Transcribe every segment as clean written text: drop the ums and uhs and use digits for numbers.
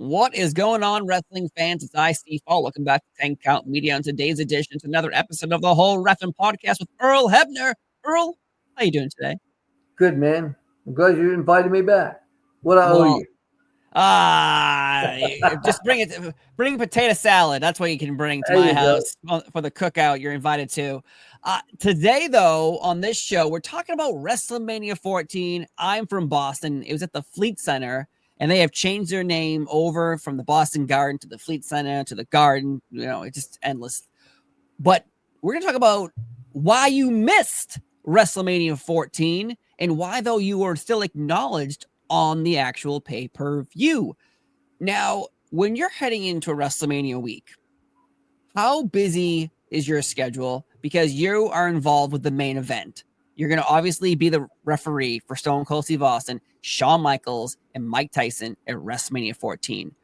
What is going on, wrestling fans? It's I, Steve Paul. Welcome back to 10 Count Media on today's edition to another episode of the Whole Wrestling Podcast with Earl Hebner. Earl, how you doing today? Good, man. I'm glad you invited me back. What I owe you? Just bring potato salad. That's what you can bring to There my you go. house for the cookout you're invited to. Today, though, on this show, we're talking about WrestleMania 14. I'm from Boston. It was at the Fleet Center, and they have changed their name over from the Boston Garden to the Fleet Center to the Garden. You know, it's just endless. But we're going to talk about why you missed WrestleMania 14 and why, though, you were still acknowledged on the actual pay-per-view. Now, when you're heading into a WrestleMania week, how busy is your schedule? Because you are involved with the main event. You're going to obviously be the referee for Stone Cold Steve Austin, Shawn Michaels, and Mike Tyson at WrestleMania 14.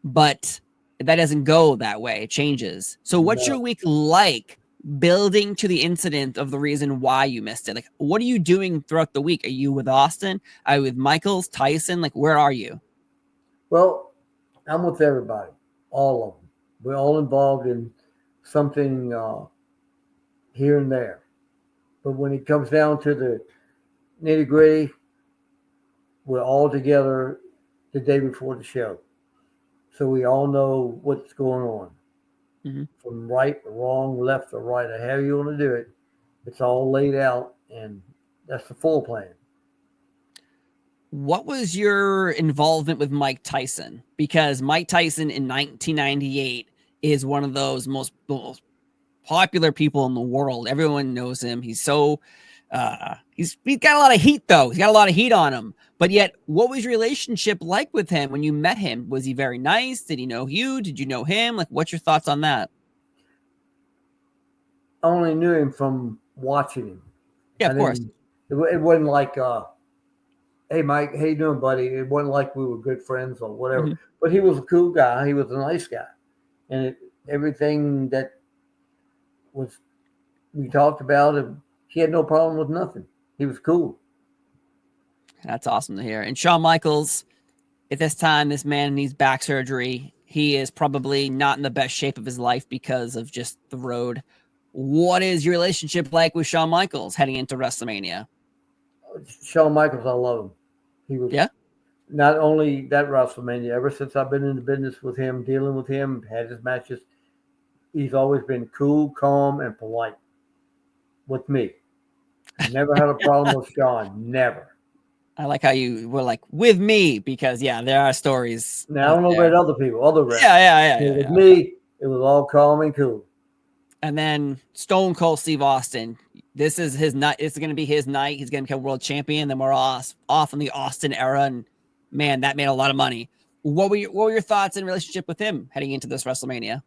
But that doesn't go that way. It changes. So what's your week like building to the incident of the reason why you missed it? Like, what are you doing throughout the week? Are you with Austin? Are you with Michaels, Tyson? Like, where are you? Well, I'm with everybody, all of them. We're all involved in something here and there. But when it comes down to the nitty gritty, we're all together the day before the show. So we all know what's going on. Mm-hmm. From right to wrong, left to right, or however you want to do it. It's all laid out, and that's the full plan. What was your involvement with Mike Tyson? Because Mike Tyson in 1998 is one of those most popular people in the world. Everyone knows him. He's so he's got a lot of heat, though. He's got a lot of heat on him. But yet, what was your relationship like with him when you met him? Was he very nice? Did he know you? Did you know him? Like, what's your thoughts on that? I only knew him from watching him. Yeah, of course. It wasn't like, hey, Mike, how you doing, buddy? It wasn't like we were good friends or whatever. Mm-hmm. But he was a cool guy. He was a nice guy. And everything that we talked about, he had no problem with nothing. He was cool. That's awesome to hear. And Shawn Michaels, at this time, this man needs back surgery. He is probably not in the best shape of his life because of just the road. What is your relationship like with Shawn Michaels heading into WrestleMania? Shawn Michaels, I love him. He was not only that WrestleMania, ever since I've been in the business with him, dealing with him, had his matches, he's always been cool, calm, and polite with me. Never had a problem with Shawn. Never. I like how you were like, with me, because, there are stories. Now, I don't know about other people, other wrestlers. Yeah. With me, it was all calm and cool. And then Stone Cold Steve Austin. This is his night. It's going to be his night. He's going to become world champion. Then we're off in the Austin era. And, man, that made a lot of money. What were your thoughts in relationship with him heading into this WrestleMania?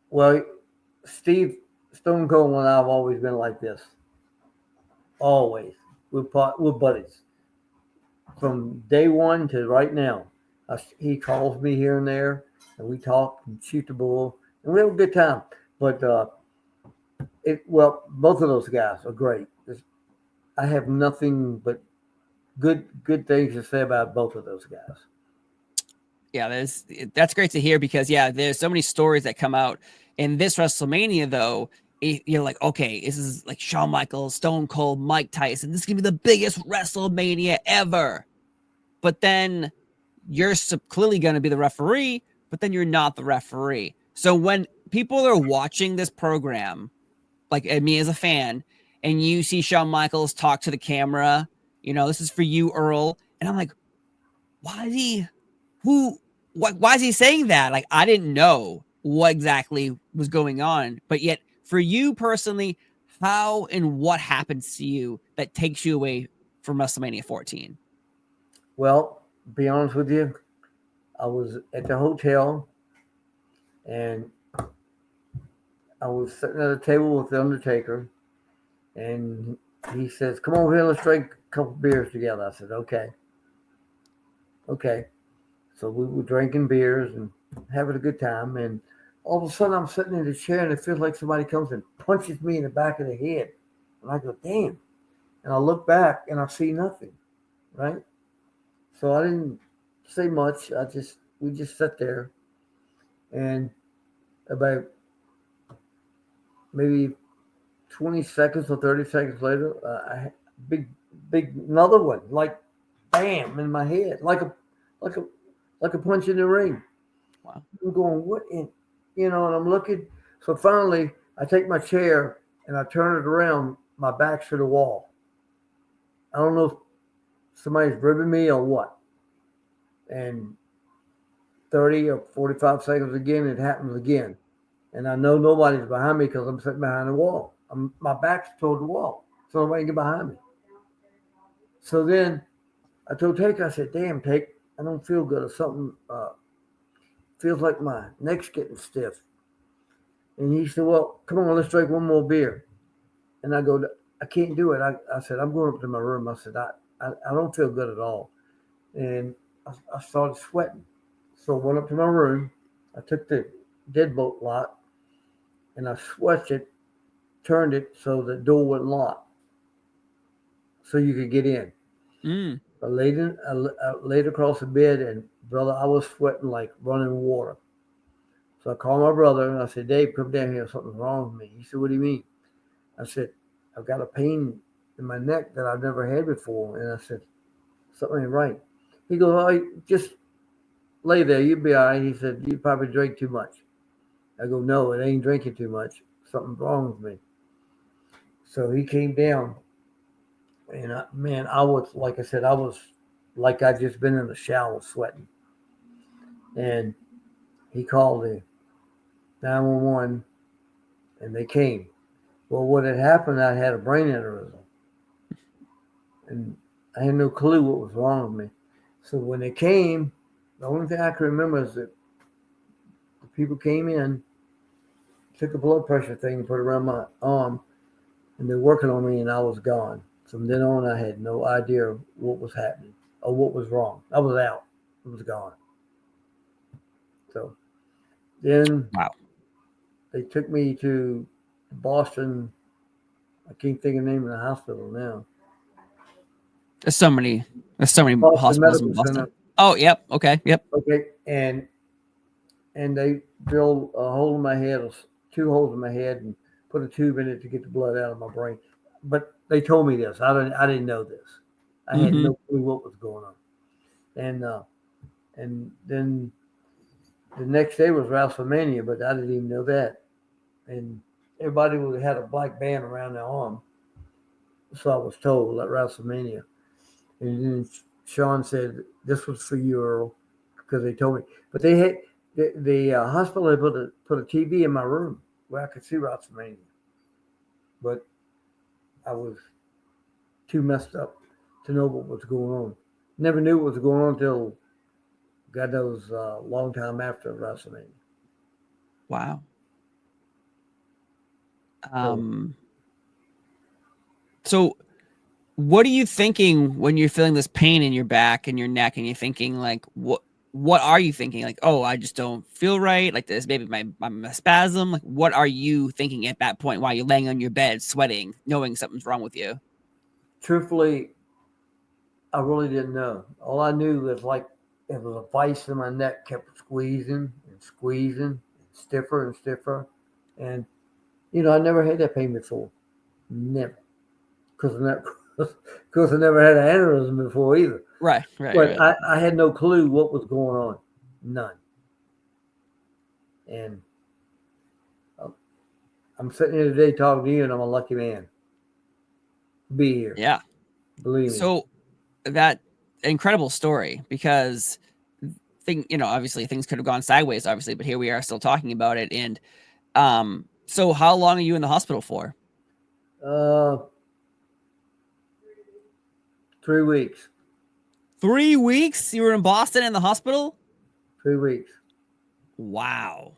Well, Stone Cold and I have always been like this. Always. We're buddies. From day one to right now. He calls me here and there, and we talk and shoot the bull, and we have a good time. But both of those guys are great. I have nothing but good things to say about both of those guys. Yeah, that's great to hear because there's so many stories that come out in this WrestleMania. Though you're like, okay, this is like Shawn Michaels, Stone Cold, Mike Tyson. This is gonna be the biggest WrestleMania ever. But then you're clearly gonna be the referee, but then you're not the referee. So when people are watching this program, like me as a fan, and you see Shawn Michaels talk to the camera, this is for you, Earl, and I'm like, why is he saying that? Like, I didn't know what exactly was going on, but yet for you personally, how and what happens to you that takes you away from WrestleMania 14? Well, to be honest with you, I was at the hotel and I was sitting at a table with the Undertaker, and he says, "Come over here, let's drink a couple beers together." I said, "Okay." So we were drinking beers and having a good time, and all of a sudden I'm sitting in the chair, and it feels like somebody comes and punches me in the back of the head, and I go, "Damn!" And I look back, and I see nothing, right? So I didn't say much. We just sat there, and about maybe 20 seconds or 30 seconds later, big, big, another one, like bam in my head, like a, like a punch in the ring. Wow. I'm going, what in, and I'm looking. So finally, I take my chair and I turn it around. My back's to the wall. I don't know if somebody's ribbing me or what. And 30 or 45 seconds again, it happens again. And I know nobody's behind me because I'm sitting behind the wall. My back's toward the wall, so nobody can get behind me. So then I told Take, I said, damn, Take, I don't feel good or something. Feels like my neck's getting stiff. And he said, well, come on, let's drink one more beer. And I go, I can't do it. I said, I'm going up to my room. I said, I don't feel good at all. And I started sweating. So I went up to my room. I took the deadbolt lock and I switched it, turned it so the door wouldn't lock so you could get in. Mm. I laid across the bed and, brother, I was sweating like running water. So I called my brother and I said, Dave, come down here. Something's wrong with me. He said, what do you mean? I said, I've got a pain in my neck that I've never had before. And I said, something ain't right. He goes, oh, just lay there. You'll be all right. He said, you probably drank too much. I go, no, it ain't drinking too much. Something's wrong with me. So he came down. And I was, like I said, I was like I'd just been in the shower sweating. And he called the 911 and they came. Well, what had happened, I had a brain aneurysm. And I had no clue what was wrong with me. So when they came, the only thing I can remember is that the people came in, took a blood pressure thing, put it around my arm, and they're working on me, and I was gone. From then on, I had no idea what was happening or what was wrong. I was out. It was gone. So then Wow. they took me to Boston. I can't think of the name of the hospital now. There's so many Boston hospitals in Medical Boston. Center. Oh, yep. Okay. Yep. Okay, and they drilled a hole in my head, two holes in my head, and put a tube in it to get the blood out of my brain. But they told me this. I didn't know this. I had Mm-hmm. no clue what was going on. And then the next day was WrestleMania, but I didn't even know that. And everybody had a black band around their arm, so I was told at WrestleMania. And then Sean said, "This was for you, Earl," because they told me. But they had the hospital had put a TV in my room where I could see WrestleMania, but I was too messed up to know what was going on. Never knew what was going on until God knows a long time after WrestleMania. Wow. So So what are you thinking when you're feeling this pain in your back and your neck and you're thinking like what are you thinking? Like, oh, I just don't feel right. Like this, maybe my spasm. Like, what are you thinking at that point while you're laying on your bed, sweating, knowing something's wrong with you? truthfully, I really didn't know. All I knew was like it was a vice in my neck, kept squeezing and squeezing, and stiffer and stiffer. And I never had that pain before, never, because because I never had an aneurysm before either. Right, right, But right. I had no clue what was going on, none. And I'm sitting here today talking to you, and I'm a lucky man to be here. Yeah. Believe me. So that incredible story because obviously things could have gone sideways, obviously, but here we are still talking about it. And so how long are you in the hospital for? Uh, 3 weeks. 3 weeks? You were in Boston in the hospital? 3 weeks. Wow.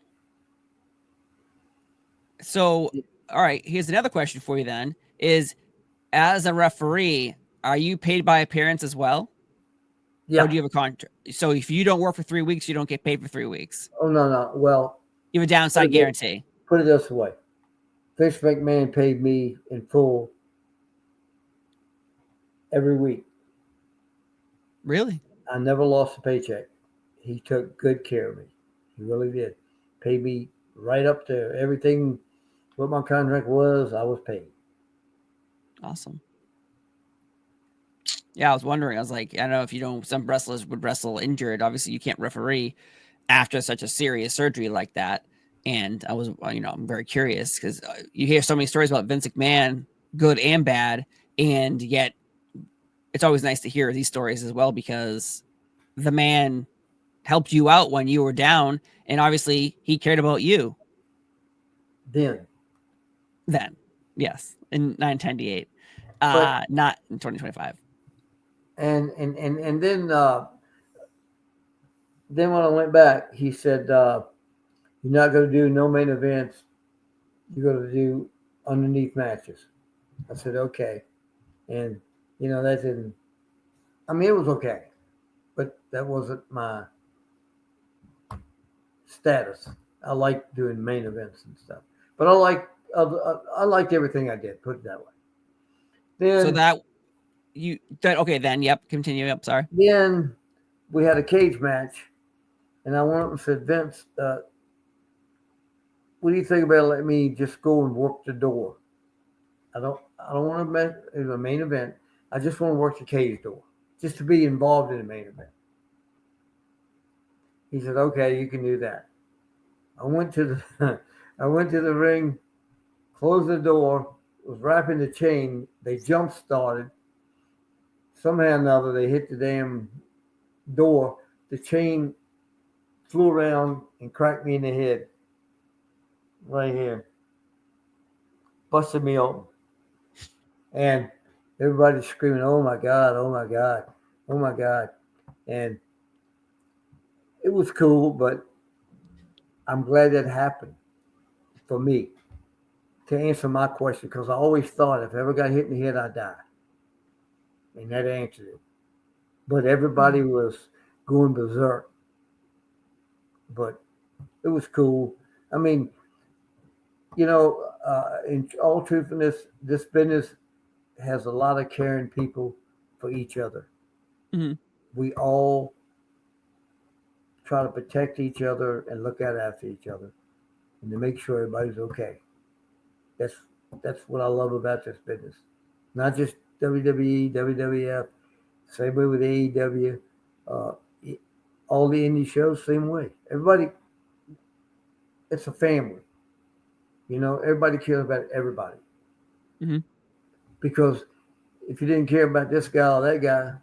So, all right, here's another question for you then is as a referee, are you paid by appearance as well? Or Yeah. do you have a contract? So if you don't work for 3 weeks, you don't get paid for 3 weeks. Oh no, no. Well, You have a put downside it, this, guarantee. put it this way: Vince McMahon paid me in full every week. Really? I never lost a paycheck. He took good care of me. He really did. Paid me right up to everything what my contract was. I was paid. Awesome. Yeah, I was wondering. I was like, I don't know if you know, some wrestlers would wrestle injured. Obviously, you can't referee after such a serious surgery like that. And I was, I'm very curious because you hear so many stories about Vince McMahon, good and bad, and yet it's always nice to hear these stories as well because the man helped you out when you were down, and obviously he cared about you Then, then. Yes, in 1998, but not in 2025. and then when I went back, he said, "You're not going to do no main events. You're going to do underneath matches." I said, "Okay," and that didn't. I mean, it was okay, but that wasn't my status. I liked doing main events and stuff, but I liked everything I did. Put it that way. So Then that okay then. Yep, continue. Yep, sorry. then we had a cage match, and I went up and said, "Vince, what do you think about letting me just go and work the door? I don't want to make it a main event. I just want to work the cage door, just to be involved in the main event." He said, "Okay, you can do that." I went to the I went to the ring, closed the door, was wrapping the chain. They jump started. Somehow or another, they hit the damn door. The chain flew around and cracked me in the head right here, busted me open. And everybody's screaming, "Oh my God, oh my God, oh my God." And it was cool, but I'm glad that happened for me to answer my question because I always thought if I ever got hit in the head, I'd die. And that answered it. But everybody was going berserk. But it was cool. I mean, in all truthfulness, this business has a lot of caring people for each other. Mm-hmm. We all try to protect each other and look out after each other and to make sure everybody's okay. That's that's what I love about this business. Not just WWE, WWF, same way with AEW, uh, all the indie shows, same way. Everybody, it's a family. Everybody cares about everybody Mm-hmm. because if you didn't care about this guy or that guy,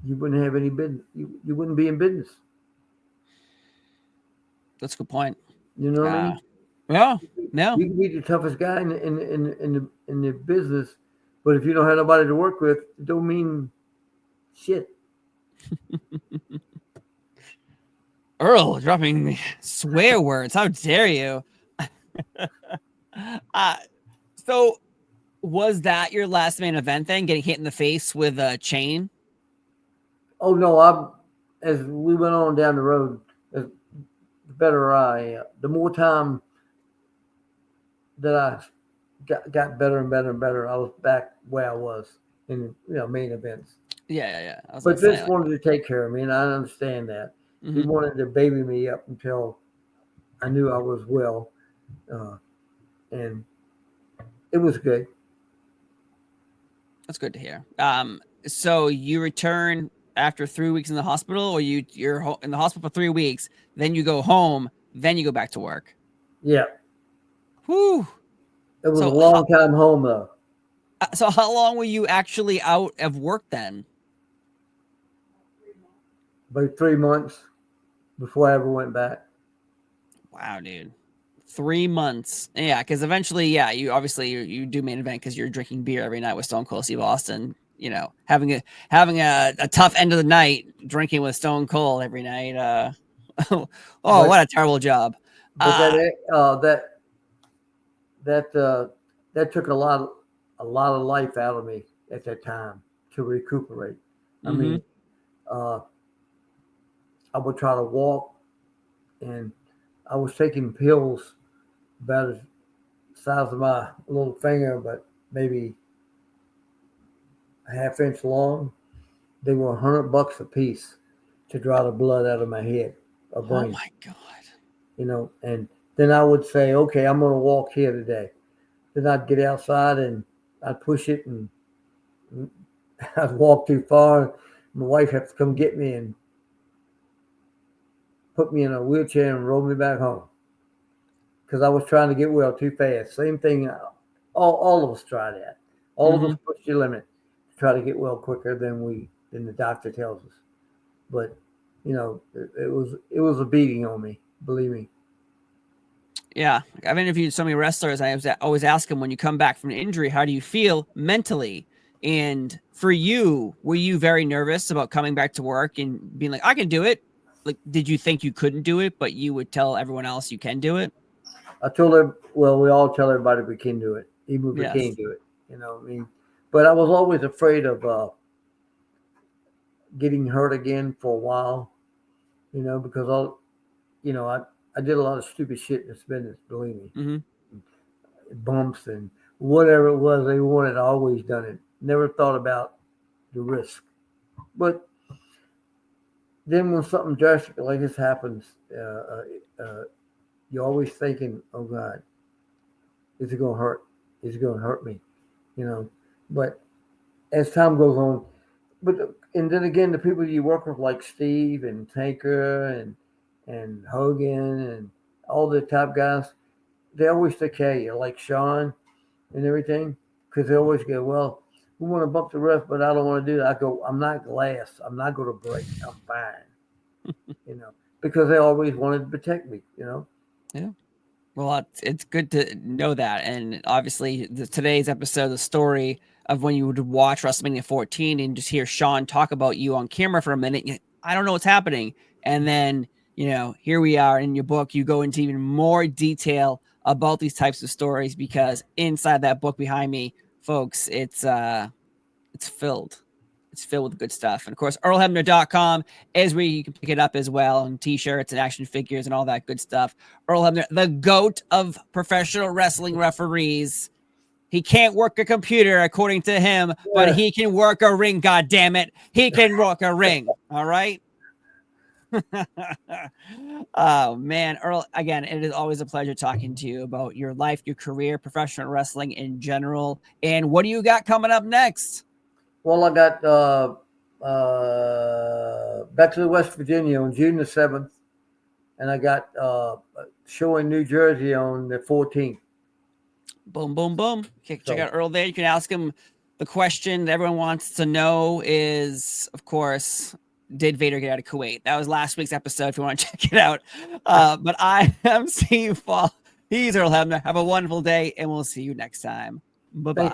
you wouldn't have any business. You wouldn't be in business. That's a good point. You know what I Uh, mean? yeah, no, You can be the toughest guy in the business, but if you don't have nobody to work with, it don't mean shit. Earl dropping swear words. How dare you? uh, so was that your last main event then? Getting hit in the face with a chain? Oh no, as we went on down the road, the better the more time that I got better and better and better, I was back where I was in main events. Yeah. I was gonna But say Vince like, wanted to take care of me, and I understand that. He mm-hmm. wanted to baby me up until I knew I was well, and it was good. That's good to hear. So you return after 3 weeks in the hospital, or you're in the hospital for 3 weeks, then you go home, then you go back to work. Yeah, Whew. it was a So long time home though. how long were you actually out of work then? About 3 months before I ever went back. Wow, dude. 3 months. Yeah, because eventually, yeah, you do main event because you're drinking beer every night with Stone Cold Steve Austin. Having a tough end of the night, drinking with Stone Cold every night. Oh, But what a terrible job. but Uh, that that took a lot of life out of me at that time to recuperate. I mm-hmm. mean, uh, I would try to walk, and I was taking pills about as size of my little finger, but maybe a half inch long. They were $100 a piece to draw the blood out of my head or Oh brain, my God. and then I would say, okay, I'm going to walk here today. Then I'd get outside and I'd push it, and I'd walk too far. My wife had to come get me and put me in a wheelchair and roll me back home because I was trying to get well too fast. Same thing. All of us try that. All of Mm-hmm. us push your limit to try to get well quicker than the doctor tells us. But it was a beating on me. Believe me. Yeah, I've interviewed so many wrestlers. I always ask them, when you come back from an injury, how do you feel mentally? And for you, were you very nervous about coming back to work and being like, I can do it? Like, did you think you couldn't do it, but you would tell everyone else you can do it? I told her, well, we all tell everybody we can do it, even if we Yes. can't do it. I mean, but I was always afraid of getting hurt again for a while, because I did a lot of stupid shit in this business, believe me. Mm-hmm. Bumps and whatever it was they wanted, I always done it. Never thought about the risk. But then when something drastic like this happens, you're always thinking, oh God, is it going to hurt? Is it going to hurt me? You know, but as time goes on, and then again, the people you work with, like Steve and Tanker and Hogan and all the top guys, they always take care of you, like Sean and everything, because they always go, well, we want to bump the ref, but I don't want to do that. I go, I'm not glass. I'm not going to break. I'm fine, because they always wanted to protect me. Yeah. Well, it's good to know that. And obviously, today's episode, the story of when you would watch WrestleMania 14 and just hear Sean talk about you on camera for a minute, I don't know what's happening. And then, here we are in your book. You go into even more detail about these types of stories, because inside that book behind me, folks, it's filled. It's filled with good stuff. And of course, earlhebner.com is where you can pick it up as well, and t-shirts and action figures and all that good stuff. Earl Hebner, the GOAT of professional wrestling referees. He can't work a computer, according to him, but Yeah. he can work a ring, God damn it. He can work a ring. All right. Oh man, Earl, again, it is always a pleasure talking to you about your life, your career, professional wrestling in general. And what do you got coming up next? Well, I got back to West Virginia on June the 7th, and I got a show in New Jersey on the 14th. Boom, boom, boom. Check So out Earl there. You can ask him the question that everyone wants to know is, of course, did Vader get out of Kuwait? That was last week's episode if you want to check it out. But I am Steve Fall. He's Earl Hebner. Have a wonderful day, and we'll see you next time. Bye-bye. thank